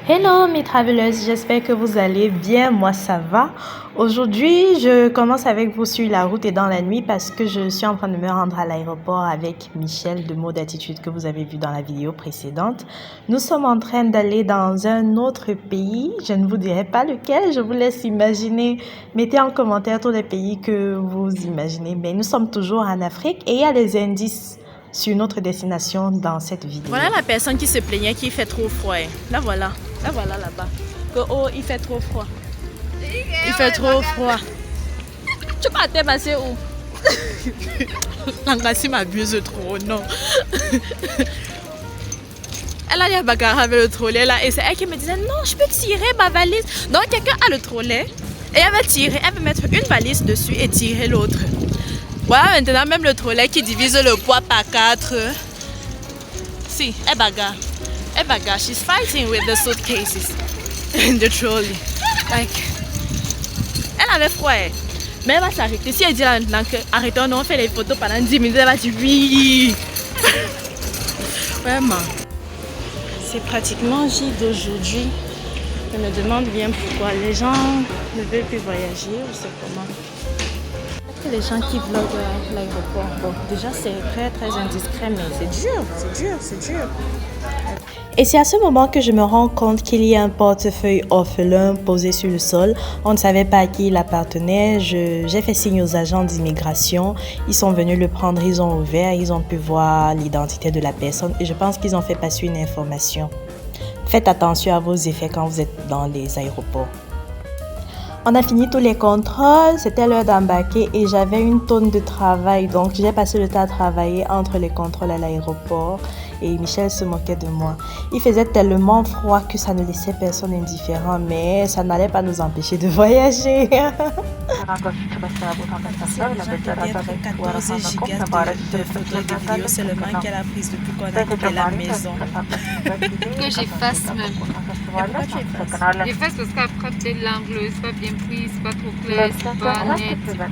Hello mes travelers, j'espère que vous allez bien, moi ça va. Aujourd'hui, je commence avec vous sur la route et dans la nuit parce que je suis en train de me rendre à l'aéroport avec Michel de Mot d'attitude que vous avez vu dans la vidéo précédente. Nous sommes en train d'aller dans un autre pays, je ne vous dirai pas lequel, je vous laisse imaginer. Mettez en commentaire tous les pays que vous imaginez. Mais nous sommes toujours en Afrique et il y a des indices sur notre destination dans cette vidéo. Voilà la personne qui se plaignait qu'il fait trop froid. Là voilà là-bas. Que oh, il fait trop froid. Il fait trop froid. Tu vas te passer où? L'angassi m'abuse trop, non. Elle a des bagarres avec le trolley là et c'est elle qui me disait non, je peux tirer ma valise. Donc quelqu'un a le trolley et elle va tirer, elle va mettre une valise dessus et tirer l'autre. Voilà maintenant même le trolley qui divise le poids par 4. Si, elle bagarre. Elle bagarre. She's fighting with the suitcases in the trolley. Like, elle avait froid. Mais elle va s'arrêter. Si elle dit là maintenant que arrêtons, on fait les photos pendant 10 minutes, elle va dire oui. Vraiment. C'est pratiquement J d'aujourd'hui. Je me demande bien pourquoi les gens ne veulent plus voyager ou c'est comment. Les gens qui vloguent l'aéroport, bon, déjà c'est très indiscret, mais c'est dur. Et c'est à ce moment que je me rends compte qu'il y a un portefeuille orphelin posé sur le sol. On ne savait pas à qui il appartenait. J'ai fait signe aux agents d'immigration. Ils sont venus le prendre, ils ont ouvert, ils ont pu voir l'identité de la personne et je pense qu'ils ont fait passer une information. Faites attention à vos effets quand vous êtes dans les aéroports. On a fini tous les contrôles, c'était l'heure d'embarquer et j'avais une tonne de travail. Donc j'ai passé le temps à travailler entre les contrôles à l'aéroport et Michel se moquait de moi. Il faisait tellement froid que ça ne laissait personne indifférent, mais ça n'allait pas nous empêcher de voyager. C'est déjà 14 gigas de photos et de vidéos seulement qu'elle a prises depuis qu'on a quitté la maison. Que j'efface même. Et pourquoi tu effaces? J'efface parce qu'après peut-être l'angle, c'est pas bien pris, c'est pas trop clair, c'est pas net, c'est pas...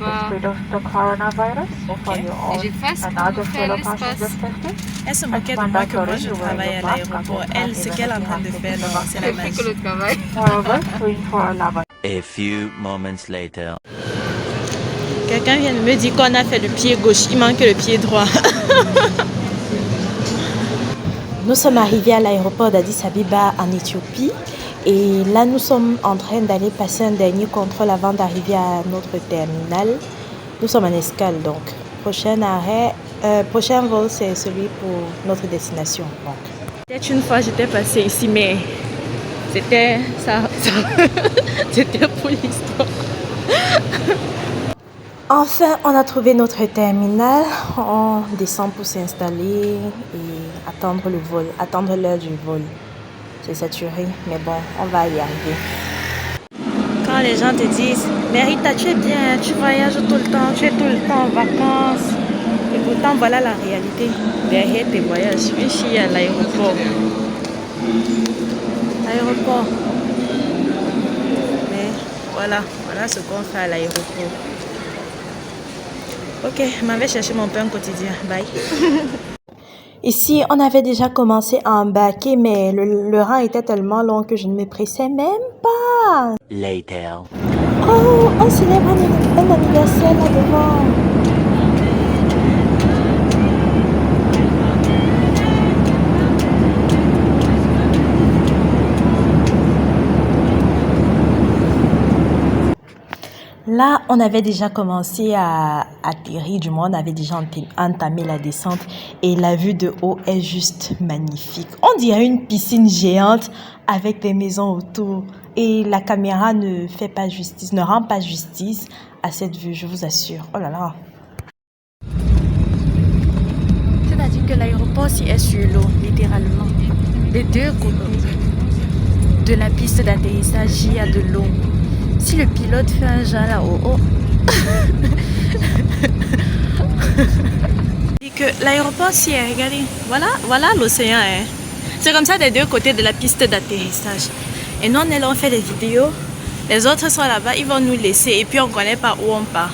Et j'efface pour faire l'espace. Elle se moquait de moi que moi je travaille à l'aéroport. Elle, ce qu'elle est en train de faire, non, c'est la Elle fait magie. que le travail. A few moments later. Quelqu'un vient de me dire qu'on a fait le pied gauche, il manque le pied droit. Nous sommes arrivés à l'aéroport d'Addis Abeba en Éthiopie et là nous sommes en train d'aller passer un dernier contrôle avant d'arriver à notre terminal. Nous sommes en escale donc. Prochain arrêt, prochain vol c'est celui pour notre destination. Peut-être une fois j'étais passée ici mais c'était ça c'était pour l'histoire. Enfin, on a trouvé notre terminal. On descend pour s'installer et attendre le vol, attendre l'heure du vol. C'est saturé, mais bon, on va y arriver. Quand les gens te disent mais Rita, tu es bien, tu voyages tout le temps, tu es tout le temps en vacances. Et pourtant, voilà la réalité derrière tes voyages. Une fille à l'aéroport. Aéroport. Mais voilà ce qu'on fait à l'aéroport. Ok, je m'en vais chercher mon pain quotidien. Bye. Ici, on avait déjà commencé à embarquer, mais le rang était tellement long que je ne me pressais même pas. Later. Oh, on célèbre un anniversaire là-devant. Là, on avait déjà commencé à atterrir, du moins on avait déjà entamé la descente et la vue de haut est juste magnifique. On dirait une piscine géante avec des maisons autour et la caméra ne rend pas justice à cette vue, je vous assure. Oh là là. C'est-à-dire que l'aéroport s'y est sur l'eau, littéralement. Les deux côtés de la piste d'atterrissage, il y a de l'eau. Si le pilote fait un genre là, oh. Et que l'aéroport s'y est, regardez, voilà l'océan. Hein. C'est comme ça des deux côtés de la piste d'atterrissage. Et nous on est là, on fait des vidéos. Les autres sont là-bas, ils vont nous laisser et puis on ne connaît pas où on part.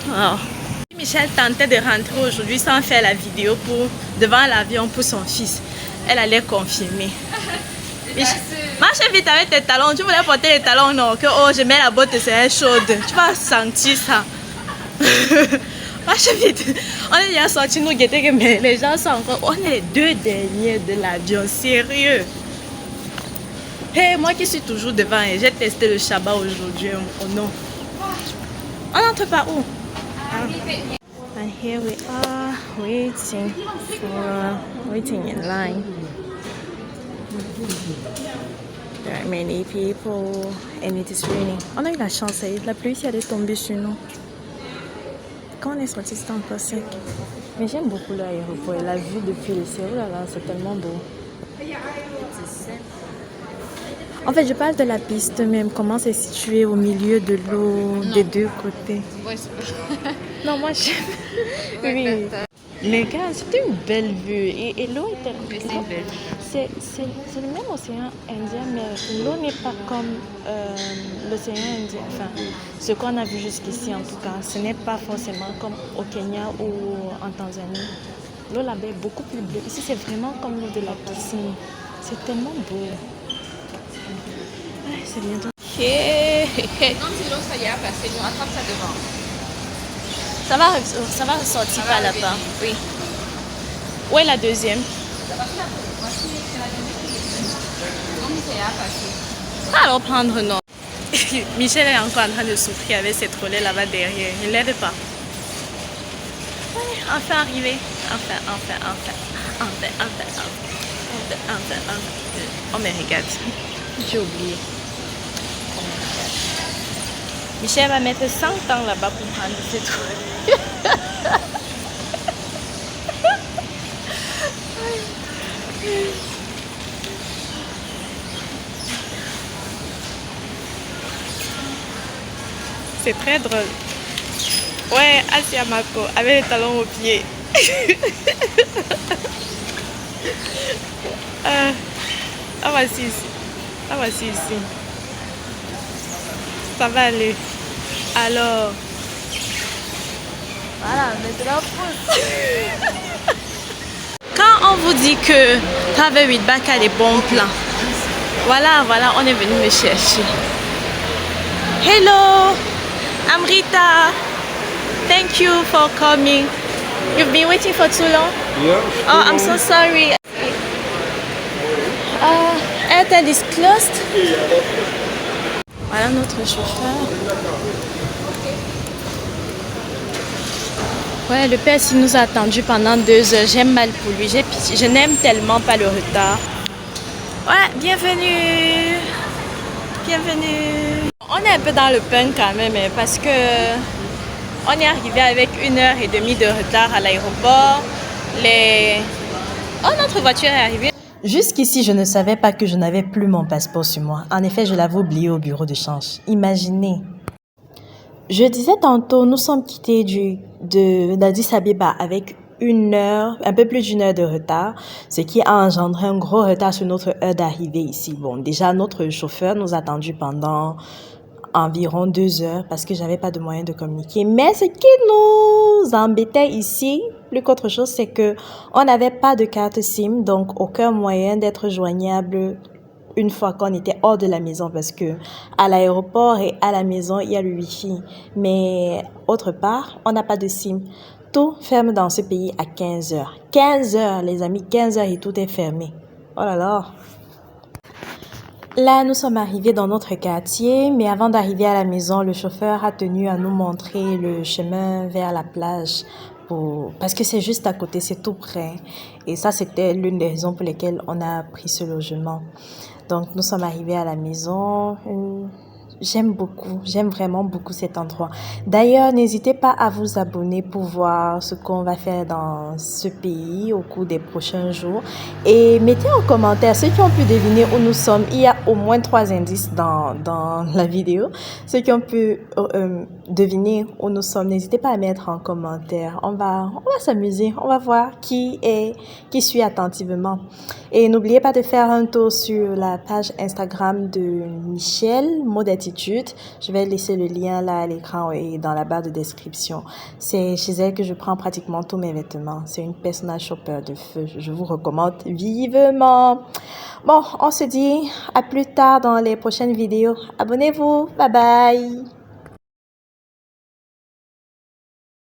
Oh. Michel tentait de rentrer aujourd'hui sans faire la vidéo devant l'avion pour son fils. elle allait confirmer. Marche vite avec tes talons. Tu voulais porter les talons, non? Que oh, je mets la botte, c'est chaude. Tu vas sentir ça. Marche vite. On est déjà sorti nous guetter, mais les gens sont encore. On est les 2 derniers de l'avion. Sérieux. Hey, moi qui suis toujours devant, j'ai testé le Shabbat aujourd'hui. Oh non. On entre par où? And here we are waiting in line. There are many people and it is raining. On a eu la chance, la pluie qui allait tomber sur nous. Quand on est sorti, c'était encore sec. Mais j'aime beaucoup l'aéroport. La vue depuis le ciel, là, c'est tellement beau. En fait, je parle de la piste même. Comment c'est situé au milieu de l'eau, des 2 côtés. Ouais, c'est pas... Non, moi j'aime. Oui. Mais gars, c'était une belle vue. Et l'eau était... C'est le même océan Indien, mais l'eau n'est pas comme l'océan Indien. Enfin, ce qu'on a vu jusqu'ici en tout cas. Ce n'est pas forcément comme au Kenya ou en Tanzanie. L'eau là-bas est beaucoup plus bleue. Ici, c'est vraiment comme l'eau de la piscine. C'est tellement beau. Ouais, c'est bientôt. Non, si l'eau ça y est passé, nous attrape ça devant. Ça va ressortir par là-bas. Oui. Où est la deuxième? Alors prendre non. Michel est encore en train de souffrir avec ses trolleys là-bas derrière. Il ne l'aide pas. Ouais, enfin arrivé. Enfin. Oh mais regarde. J'ai oublié. Oh my God. Michel va mettre 100 ans là-bas pour prendre ses trolleys. C'est très drôle. Ouais, Asia Mako, avec les talons aux pieds. Voici ici. Ça va aller. Alors. Voilà, maintenant pousse. Quand on vous dit que Travel with Back a des bons plans, voilà, on est venu me chercher. Hello, I'm Rita. Thank you for coming. You've been waiting for too long? Yeah. Oh, I'm so sorry. Airtel is closed. Voilà notre chauffeur. Ouais, le père il nous a attendu pendant 2 heures. J'aime mal pour lui. Je n'aime tellement pas le retard. Ouais, bienvenue. On est un peu dans le punk quand même parce que on est arrivé avec 1h30 de retard à l'aéroport. Notre voiture est arrivée. Jusqu'ici, je ne savais pas que je n'avais plus mon passeport sur moi. En effet, je l'avais oublié au bureau de change. Imaginez. Je disais tantôt, nous sommes quittés d'Addis Abeba avec 1 heure, un peu plus d'1 heure de retard, ce qui a engendré un gros retard sur notre heure d'arrivée ici. Bon, déjà, notre chauffeur nous a attendu pendant environ 2 heures parce que j'avais pas de moyen de communiquer. Mais ce qui nous embêtait ici, plus qu'autre chose, c'est que on n'avait pas de carte SIM, donc aucun moyen d'être joignable une fois qu'on était hors de la maison parce que à l'aéroport et à la maison, il y a le Wi-Fi. Mais autre part, on n'a pas de SIM. Tout ferme dans ce pays à 15 heures. 15 heures, les amis, 15 heures et tout est fermé. Oh là là. Là, nous sommes arrivés dans notre quartier, mais avant d'arriver à la maison, le chauffeur a tenu à nous montrer le chemin vers la plage parce que c'est juste à côté, c'est tout près. Et ça, c'était l'une des raisons pour lesquelles on a pris ce logement. Donc, nous sommes arrivés à la maison. J'aime vraiment beaucoup cet endroit. D'ailleurs, n'hésitez pas à vous abonner pour voir ce qu'on va faire dans ce pays au cours des prochains jours. Et mettez en commentaire ceux qui ont pu deviner où nous sommes. Il y a au moins 3 indices dans la vidéo. Ceux qui ont pu deviner où nous sommes, n'hésitez pas à mettre en commentaire. On va s'amuser. On va voir qui suit attentivement. Et n'oubliez pas de faire un tour sur la page Instagram de Michel, Modète Gratitude. Je vais laisser le lien là à l'écran et dans la barre de description. C'est chez elle que je prends pratiquement tous mes vêtements. C'est une personal shopper de feu. Je vous recommande vivement. Bon, on se dit à plus tard dans les prochaines vidéos. Abonnez-vous. Bye bye.